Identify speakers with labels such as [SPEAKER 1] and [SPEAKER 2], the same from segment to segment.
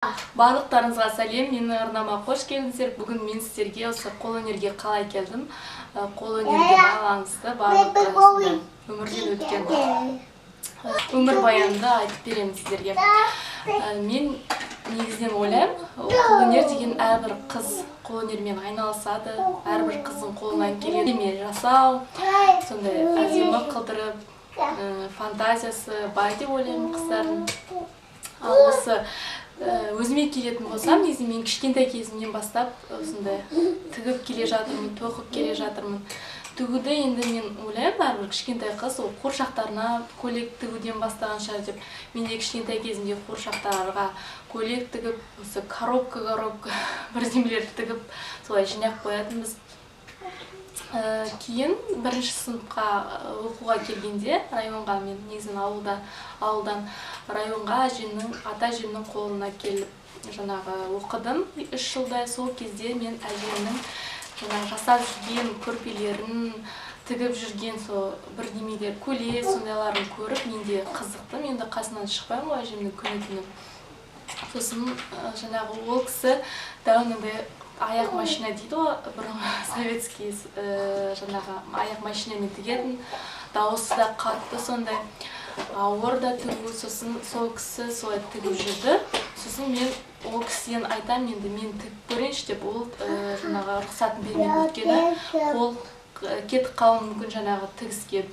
[SPEAKER 1] Барлықтарыңызға сәлем, менің арнама қош келдіңіздер. Бүгін мен сіздерге осы қолөнерге қалай келдім, қолөнерге байланысты барлық өмірден өткен өмір баянында айтып беремін сіздерге. Мен негізінен ойлаймын, қолөнер деген әрбір қыз қолөнермен айналысады, әрбір қыздың қолынан келеді. Жасау, сондай әдемі қылдырып, фантазиясы бар деп ойлаймын қыздардың. Ал осы өзіме келетін болсам, негізі мен кішкентай кезімнен бастап осындай тігіп келе жатырмын, тоқып келе жатырмын. Тігуді енді мен ойлаймын, әрбір кішкентай қыз ол қуыршақтарына көйлек тігуден бастаған шығар деп. Мен де кішкентай кезімде қуыршақтарға көйлек тігіп, осы коробка бірдемелер тігіп, солай жинап қоятынбыз. Кейін бірінші сыныпқа оқуға келгенде районға, мен негізінен ауылдан районға ата әжемнің қолына келіп жаңағы оқыдым 3 жылдай. Сол кезде мен әжемнің жасап жүрген көрпелерін, тігіп жүрген сол бірдемелер, көйлек сондайларын көріп менде қызықтым. Енді қасынан шықпаймын ғой әжемнің күні-түні. Сосын жаңағы ол кісі дәуінінде аяқ машина дейді ғой, бұрынғы советский жаңағы аяқ машинамен тігетін, дауысы да қатты сондай, ауыр да тігу. Сосын сол кісі солай тігіп жүрді. Сосын мен ол кісіден айтамын, енді мен тігіп көрейінші деп, ол жаңағы рұқсатын бермеді, өйткені қол кетіп қалуы мүмкін жаңағы тігіске.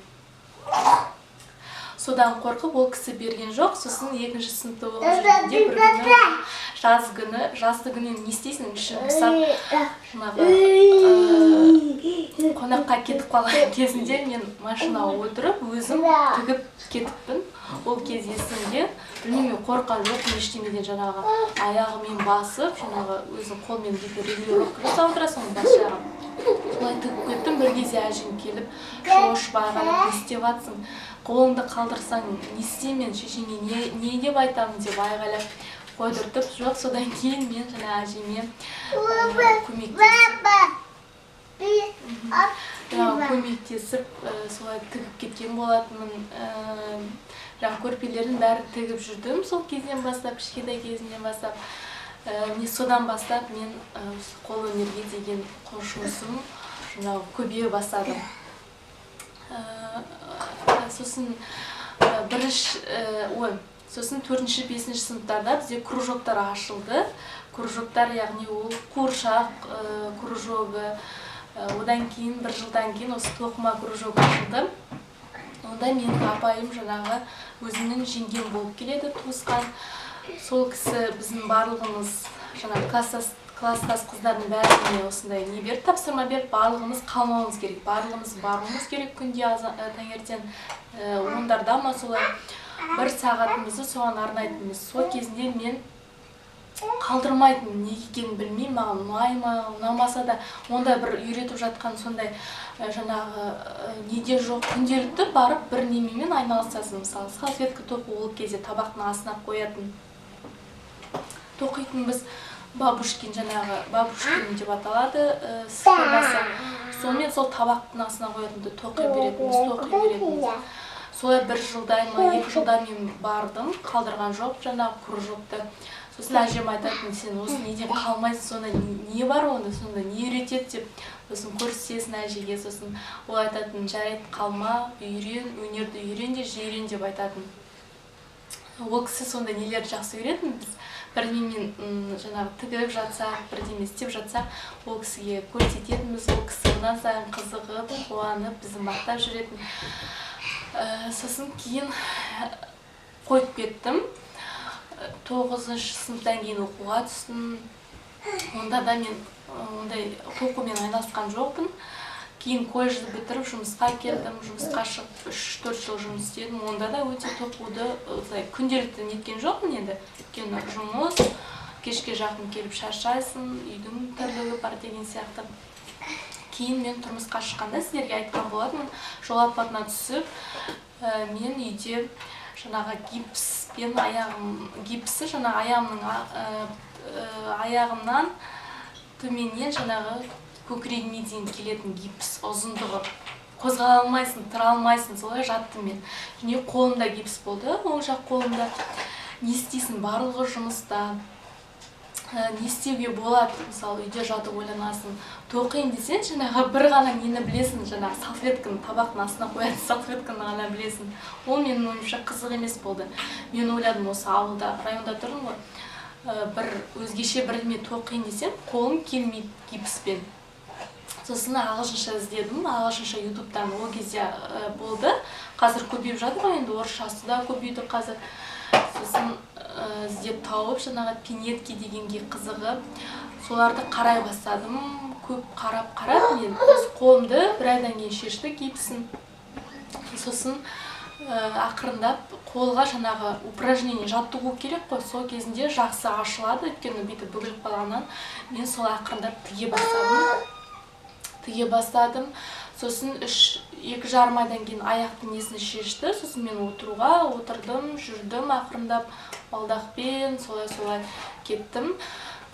[SPEAKER 1] Содан қорқып ол кісі берген жоқ. Сосын екінші сыныпта оқып жүргенде бір күні жазды күні не істейсің, ішің пысап жаңағы қонаққа кетіп қалған кезінде мен машинаға отырып өзім тігіп кетіппін. Ол кез есімде, білмеймін, қорқан жоқ, ештеңеден жаңағы аяғымен басып, жаңағы өзім қолмен регулировка жасап отырасың бас жағын. Солай тігіп кеттім. Бір кезде әжем келіп, шошып айғайлап, не істеп жатсың? Қолыңды қалдырсаң, не істеймін, шешеңе не деп айтамын деп айғайлап қойдыртып. Жоқ, содан кейін мен жаңа әжеме көмектесіп солай тігіп кеткен болатынмын. Жаңа көрпелерін бәрі тігіп жүрдім сол кезден бастап, кішкентай кезімнен бастап. Содан бастап мен қолөнерге деген құлшынысым көбейе бастады. Сосын 4-5 сыныптарда бізде кружоктар ашылды. Кружоктар, яғни ол қуыршақ кружогы. Одан кейін, бір жылдан кейін осы тоқыма кружогы ашылды. Онда менің апайым жаңағы өзімнің жеңгем болып келеді, туысқан. Сол кісі біздің барлығымыз жаңағы класстас қыздардың бәріне осындай не беріп, тапсырма беріп, барлығымыз қалмауымыз керек, барлығымыз баруымыз керек күнде таңертең 10-дарда ма солай бір сағатымызды соған арнайтынбыз. Сол кезінде мен қалдырмайтын, неге екенін білмеймін, маған ұнай ма, ұнамаса да, онда бір үйретіп жатқан сондай жаңағы неде жоқ, күнделікті барып бір немемен айналысасың. Мысалы, салфетка тоқу, ол кезде табақтың астына қоятын тоқитынбыз. Бабушкин, жаңағы бабушкин деп аталады, сықырбасы. Сонымен сол табақтың астына қоятынды тоқи беретінбіз. Солай 1 жылдай ма, 2 жылда мен бардым, қалдырған жоқ жаңағы кружокты. Сосын әжем айтатын, сен осы неден қалмайсың, сонда не бар онда, сонда не үйретеді деп, сосын көрсетесің әжеге. Сосын ол айтатын, жарайды, қалма, үйрен, өнерді үйрен де жирен деп айтатын. Ол кісі сонда нелерді жақсы үйретін, біз бірдемен жаңағы тігіп жатсақ, бірдеме істеп жатсақ, ол кісіге көрсететінбіз. Ол кісі одан сайын қызығып, қуанып, бізді мақтап жүретін. Сосын кейін қойып кеттім. 9-шы сыныптан кейін оқуға түстім. Онда да мен ондай тоқумен айналысқан жоқпын. Кейін колледжді бітіріп жұмысқа келдім. Жұмысқа шығып 3-4 жыл жұмыс істедім. Онда да өте тоқуды күнделікті неткен жоқпын енді. Өйткені жұмыс, кешке жақын келіп шаршайсың, үйдің тірлігі бар деген сияқты. Кейін мен тұрмысқа шыққанда сіздерге айтқан болатынмын, жол апатына түсіп, мен үйде жаңағы гипспен гипсі жаңағы аяғымнан төменнен жаңағы көкірегіме дейін келетін гипс ұзындығы. Қозғала алмайсың, тұра алмайсың, солай жаттым мен. Және қолымда гипс болды, оң жақ қолымда. Не істейсің, барлығы жұмыста. не істеуге болады, мысалы үйде жатып ойланасың, тоқиын десең, жаңағы бір ғана нені білесің, жаңағы салфетканы табақтың астына қоятын салфетканы ғана білесің. Ол менің ойымша қызық емес болды. Мен ойладым, осы ауылда, районда тұрдым ғой, бір өзгеше бірдеме тоқиын десем, қолым келмейді гипспен. Сосын ағылшынша іздедім, ағылшынша ютубтан ол кезде болды. Қазір көбейіп жатыр ғой, енді орысшасы да көбейді қазір. Сосын іздеп тауып, жаңағы пинетки дегенге қызығып, соларды қарай бастадым. Көп қарап, мен қолымды бір айдан кейін шешті гипсін. Сосын ақырындап қолға жаңағы упражнение жаттығу керек қой, сол кезінде жақсы ашылады, өйткені бүйтіп бүгіліп қалғаннан мен сол ақырындап тіге бастадым. Сосын 2,5 айдан кейін аяқтың несін шешті. Сосын мен отырдым, жүрдім, ақырындап балдақпен солай кеттім.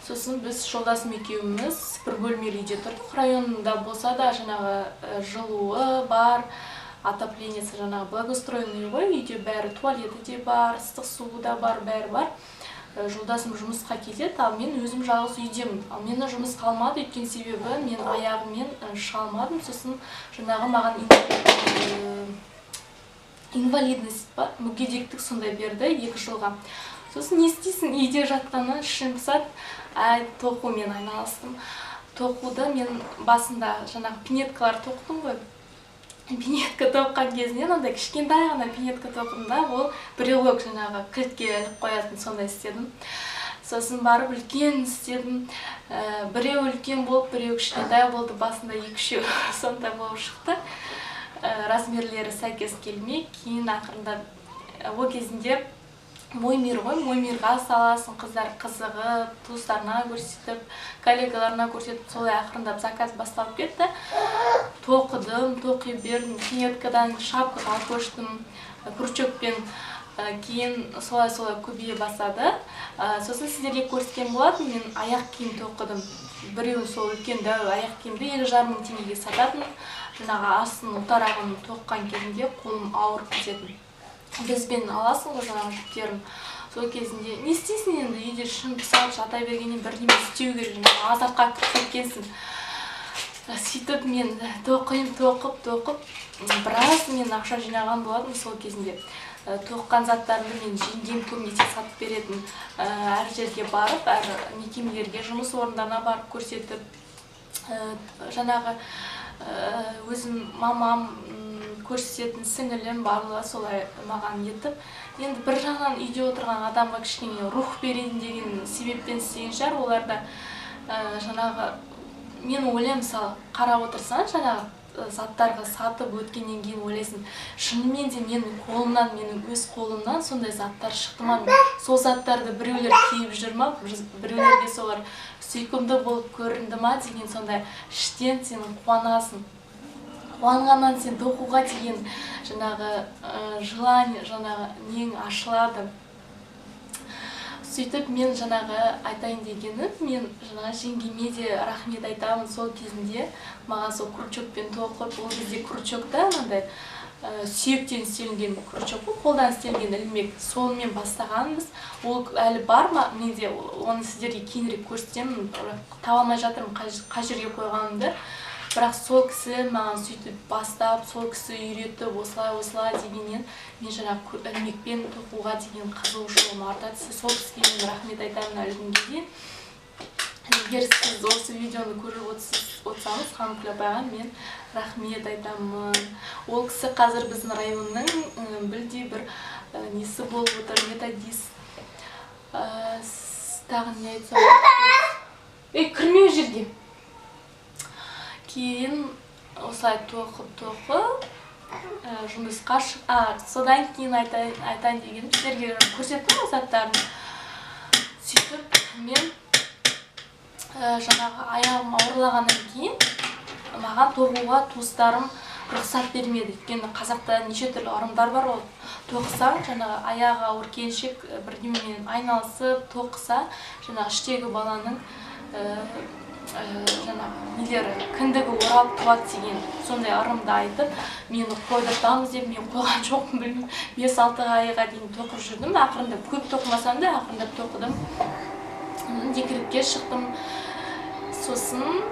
[SPEAKER 1] Сосын біз жолдасым екеуміз бір бөлмелі үйде тұрдық. Районында болса да жаңағы жылуы бар, отоплениясы жаңағы благоустроенный ғой, үйде бәрі, туалеті де бар, ыстық суы да бар, бәрі бар. Жолдасым жұмысқа кетеді, ал мен өзім жалғыз үйдемін. Ал мені жұмыс қалмады, өйткені себебі мен аяғыммен шыға алмадым. Сосын жаңағы маған инвалидность па, мүгедектік сондай берді 2 жылға. Сосын не істейсің, үйде жатқаннан ішім пысады, тоқумен айналыстым. Тоқуды мен басында жаңағы пинеткалар тоқтым ғой. Пинетка тоққан кезінен, онда кішкентай ғана пинетка тоқым да, ол брелок жаңағы кілтке іліп қоятын, сондай істедім. Сосын барып үлкен істедім. Біреу үлкен болып, біреу кішкентай болды, басында 2-3 сонда болып шықты. Размерлері сәйкес келмей, кейін ақырында ол кезінде Моймир ғой, Моймирға саласың, қыздар қызығып, туыстарына көрсетіп, коллегаларына көрсетіп, солай ақырындап заказ басталып кетті. Тоқыдым, тоқи бердім, пинеткадан шапкаға көштім, крючокпен, кейін солай көбейе бастады. Сосын сіздерге көрсеткен болатын, мен аяқ киім тоқыдым. Біреуін сол үлкен дәу аяқ киімді 2,5 мың теңгеге сататын, жаңағы астын ұлтарағын тоққан кезінде қолым ауырып кететін. Бізбен аласың ғой жаңағы жүктерін. Сол кезінде не істейсің енді, үйде шын пысап жата бергеннен бірдеме істеу керек, азартқа кіріп кеткенсің. Сөйтіп мен тоқып, біраз мен ақша жинаған болатын сол кезінде. Тоққан заттарымды мен жеңгем көмнете сатып беретін, әр жерге барып, әр мекемелерге, жұмыс орындарына барып көрсетіп, жаңағы өзім мамам көрсететін сіңілім барлығы солай маған етіп, енді бір жағынан үйде отырған адамға кішкене рух берейін деген себеппен істеген шығар. Оларда жаңағы мен ойлаймын, мысалы қарап отырсаң, жаңағы заттарға сатып өткеннен кейін ойлайсың, шынымен де менің өз қолымнан сондай заттар шықты ма, сол заттарды біреулер киіп жүр ма, біреулерге солар сүйкімді болып көрінді ма деген сондай іштен сен қуанасың. Қуанғаннан сен тоқуға деген жаңағы желание, жаңағы нең ашылады. Сөйтіп мен жаңағы айтайын дегенім, мен жаңағы жеңгеме де рахмет айтамын. Сол кезінде маған сол крючокпен тоқып, ол кезде крючокта мынандай сүйектен істелінген крючок, қолдан істелінген ілмек, сонымен бастағанбыз. Ол әлі бар ма? Мен де оны сіздерге кейінірек көрсетемін, таба алмай жатырмын қай жерге қойғанымды. Бірақ сол кісі маған сөйтіп бастап, сол кісі үйретіп, осылай дегеннен мен жаңағы ілмекпен тоқуға деген қызығушылығым артады. Сол кісіге мен рахмет айтамын әлі күнге дейін. Егер сіз осы видеоны көріп отырсаңыз, Хамкүл апайға мен рахмет айтамын. Ол кісі қазір біздің районның білдей бір несі болып отыр, методист. Тағы не айтсам? Кірмеу жерге. Кейін осылай тоқып, жұмысқа содан кейін айтайын деген сіздерге көрсеттім заттарын. Сөйтіп мен жаңағы аяғым ауырлағаннан кейін маған тоқуға туыстарым рұқсат бермеді. Өйткені қазақта неше түрлі ырымдар бар, ол тоқысаң, жаңағы аяғы ауыр келіншек бірдемемен айналысып тоқыса, жаңағы іштегі баланың нелері кіндігі оралып туады деген сондай ырымды айтып, мені қойдыртамыз деп, мен қойған жоқпын, білмеймін. 5-6 айға дейін тоқып жүрдім. Ақырындап көп тоқымасам да ақырындап тоқыдым. декретке шықтым. Сосын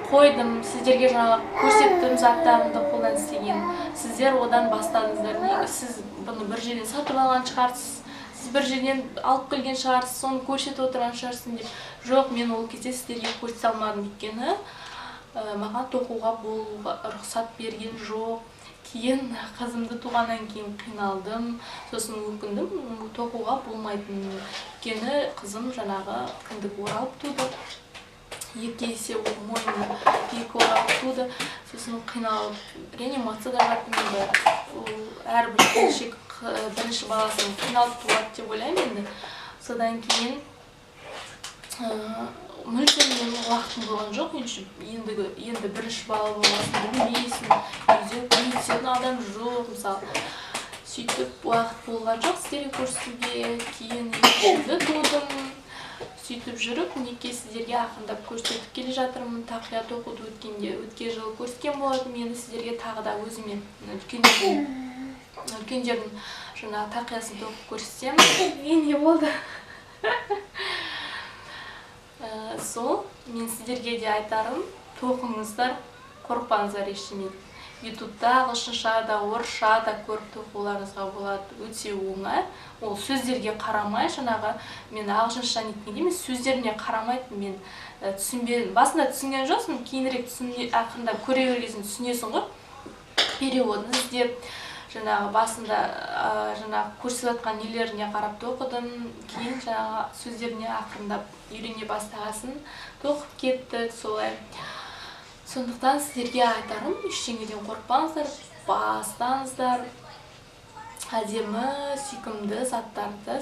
[SPEAKER 1] қойдым, сіздерге жаңа көрсеттім заттарымды қолдан істеген. Сіздер одан бастадыңыздар. Неге сіз бұны бір жерден сатып алған шығарсыз, сіз бір жерден алып келген шығарсыз, соны көрсетіп отырған шығарсың деп. Жоқ, мен ол кезде сіздерге көрсете алмадым, өйткені маған тоқуға болуға рұқсат берген жоқ. Кейін қызымды туғаннан кейін қиналдым, сосын өкіндім, тоқуға болмайтынын. Өйткені қызым жаңағы кіндік оралып туды. 2 есе мойны 2 оралып туды. Сосын қиналып, реанимацияда жаттым. Әрбір келіншек бірінші баласын қиналып туады деп ойлаймын енді. Содан кейін мүлдем менің уақытым болған жоқ. Енді бірінші бала болғасын білмейсің, үйде көмектесетін адам жоқ, мысалы. Сөйтіп уақыт болған жоқ сіздерге көрсетуге. Кейін екіншімді тудым. Сөйтіп жүріп, неке сіздерге ақырындап көрсетіп келе жатырмын. Тақия тоқуды өткен жылы көрсеткен болатым. Енді сіздерге тағы да өзіме үлкендердің жаңағы тақиясын тоқып көрсетемін. Не болды? Сол, мен сіздерге де айтарым, тоқыңыздар, қорықпаңыздар ештеңеден. Ютубта ағылшынша да, орысша да көріп тоқуларыңызға болады, өте оңай. Ол сөздерге қарамай, жаңағы мен ағылшынша неткенде емес, сөздеріне қарамайтын, мен түсінбедім. Басында түсінген жоқсың, кейінірек ақырында көре бергенсің түсінесің ғой. Переводын іздеп, жаңағы басында жаңағы көрсетіп жатқан нелеріне қарап тоқыдым, кейін жаңағы сөздеріне ақырындап үйрене бастағасын тоқып кетті, солай. Сондықтан сіздерге айтарым, ештеңеден қорықпаңыздар, бастаңыздар, әдемі, сүйкімді заттарды